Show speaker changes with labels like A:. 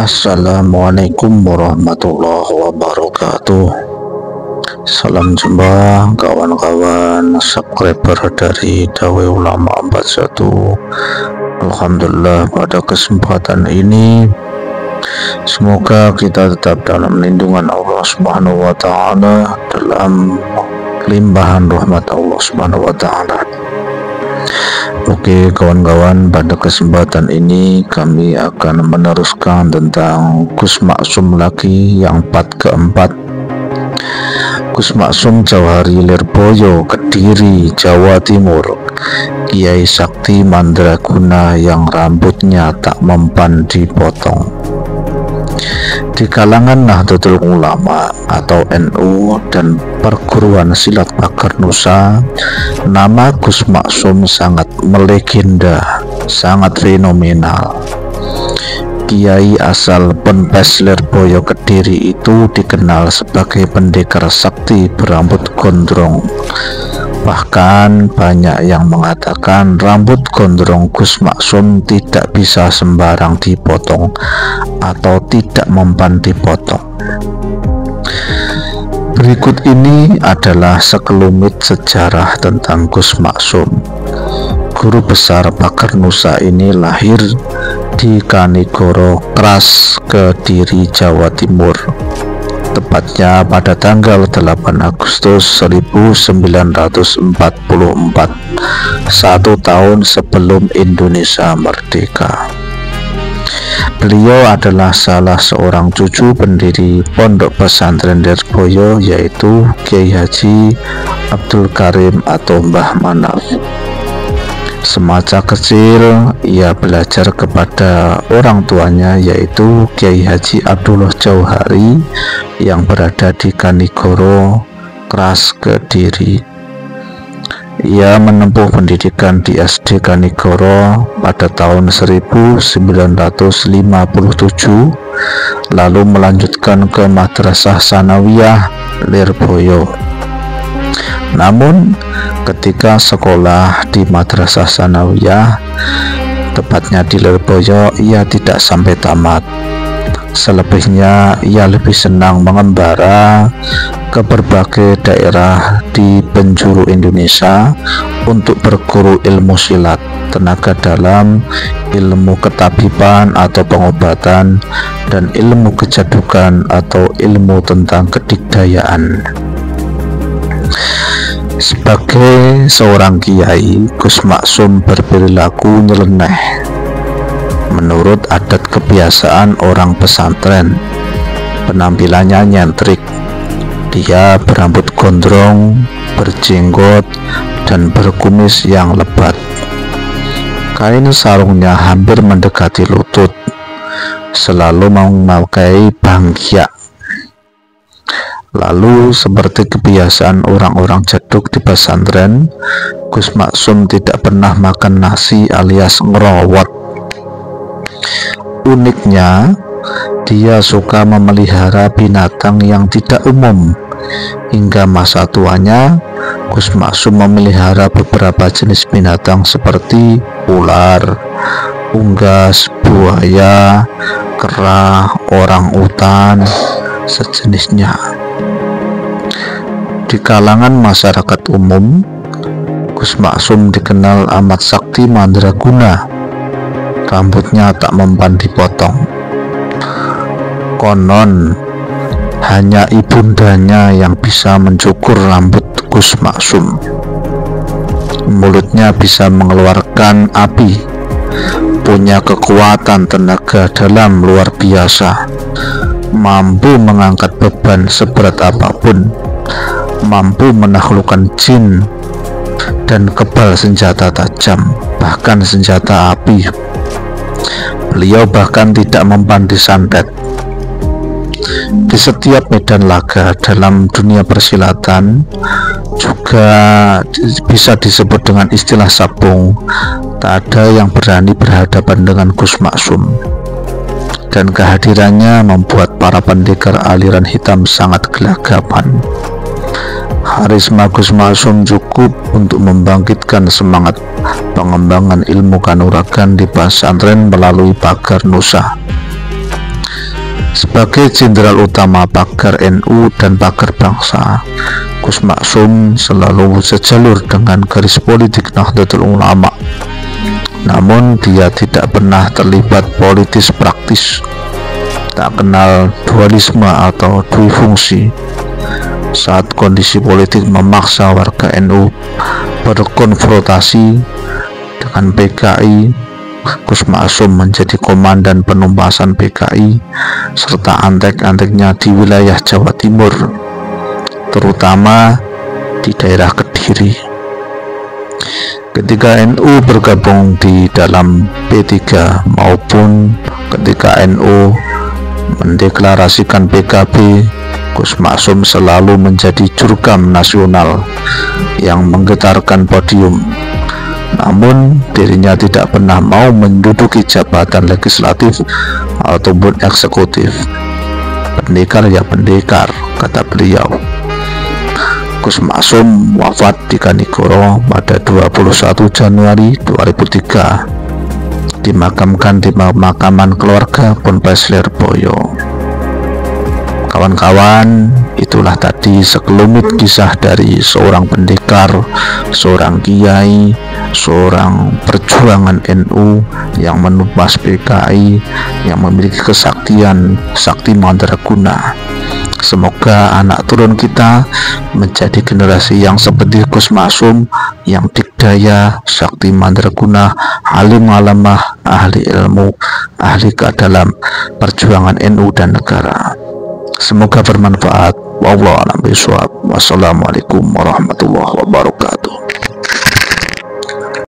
A: Assalamualaikum warahmatullahi wabarakatuh. Salam jumpa kawan-kawan subscriber dari Dawe Ulama 41. Alhamdulillah, pada kesempatan ini semoga kita tetap dalam lindungan Allah Subhanahu wa taala, dalam limpahan rahmat Allah Subhanahu wa taala. Oke kawan-kawan, pada kesempatan ini kami akan meneruskan tentang Gus Maksum lagi yang part keempat. Gus Maksum Jauhari Lirboyo, Kediri, Jawa Timur, Kiai Sakti Mandraguna yang rambutnya tak mempan dipotong. Di kalangan Nahdlatul Ulama atau NU dan perguruan silat Pagar Nusa, nama Gus Maksum sangat melegenda, sangat fenomenal. Kiai asal Ponpes Lirboyo Kediri itu dikenal sebagai pendekar sakti berambut gondrong. Bahkan banyak yang mengatakan rambut gondrong Gus Maksum tidak bisa sembarang dipotong atau tidak mempan dipotong. Berikut ini adalah sekelumit sejarah tentang Gus Maksum. Guru besar Pagar Nusa ini lahir di Kanigoro Kras, Kediri, Jawa Timur, tepatnya pada tanggal 8 Agustus 1944, 1 tahun sebelum Indonesia merdeka. Beliau adalah salah seorang cucu pendiri Pondok Pesantren Lirboyo, yaitu Kiai Haji Abdul Karim atau Mbah Manaf. Semasa kecil ia belajar kepada orang tuanya, yaitu Kiai Haji Abdullah Jauhari yang berada di Kanigoro Kras, Kediri. Ia menempuh pendidikan di SD Kanigoro pada tahun 1957, lalu melanjutkan ke Madrasah Sanawiyah Lirboyo. Namun ketika sekolah di Madrasah Sanawiyah, tepatnya di Lirboyo, ia tidak sampai tamat. Selebihnya ia lebih senang mengembara ke berbagai daerah di penjuru Indonesia untuk berguru ilmu silat, tenaga dalam, ilmu ketabiban atau pengobatan, dan ilmu kejadukan atau ilmu tentang kedikdayaan. Sebagai seorang kiai, Gus Maksum berperilaku nyeleneh. Menurut adat kebiasaan orang pesantren, penampilannya nyentrik. Dia berambut gondrong, berjenggot, dan berkumis yang lebat. Kain sarungnya hampir mendekati lutut, selalu memakai bangkiak. Lalu seperti kebiasaan orang-orang jaduk di pesantren, Gus Maksum tidak pernah makan nasi alias ngerowot. Uniknya, dia suka memelihara binatang yang tidak umum. Hingga masa tuanya, Gus Maksum memelihara beberapa jenis binatang seperti ular, unggas, buaya, kera, orangutan, sejenisnya. Di kalangan masyarakat umum, Gus Maksum dikenal amat sakti mandraguna. Rambutnya tak mempan dipotong. Konon hanya ibundanya yang bisa mencukur rambut Gus Maksum. Mulutnya bisa mengeluarkan api, punya kekuatan tenaga dalam luar biasa, mampu mengangkat beban seberat apapun, mampu menaklukkan jin, dan kebal senjata tajam, bahkan senjata api. Beliau bahkan tidak mempan disantet. Di setiap medan laga dalam dunia persilatan juga bisa disebut dengan istilah sabung. Tak ada yang berani berhadapan dengan Gus Maksum, dan kehadirannya membuat para pendekar aliran hitam sangat gelagapan. Karisma Gus Maksum cukup untuk membangkitkan semangat pengembangan ilmu kanuragan di pesantren melalui pagar Nusa. Sebagai jenderal utama pagar NU dan pagar bangsa, Gus Maksum selalu sejalur dengan garis politik Nahdlatul Ulama. Namun dia tidak pernah terlibat politis praktis, tak kenal dualisme atau duifungsi. Saat kondisi politik memaksa warga NU berkonfrontasi dengan PKI, Gus Maksum menjadi komandan penumpasan PKI serta antek-anteknya di wilayah Jawa Timur, terutama di daerah Kediri. Ketika NU bergabung di dalam P3 maupun ketika NU mendeklarasikan PKB, Gus Maksum selalu menjadi jurkam nasional yang menggetarkan podium. Namun dirinya tidak pernah mau menduduki jabatan legislatif ataupun eksekutif. Pendekar ya pendekar, kata beliau. Gus Maksum wafat di Kanigoro pada 21 Januari 2003, dimakamkan di pemakaman keluarga Ponpes Lirboyo. Kawan-kawan, itulah tadi sekelumit kisah dari seorang pendekar, seorang kiai, seorang perjuangan NU yang menumpas PKI, yang memiliki kesaktian, sakti mandraguna. Semoga anak turun kita menjadi generasi yang seperti Gus Maksum, yang dikdaya, sakti mandraguna, alim alamah, ahli ilmu, ahli dalam perjuangan NU dan negara. Semoga bermanfaat. Wallahu a'lam bishawab. Wassalamualaikum warahmatullahi wabarakatuh.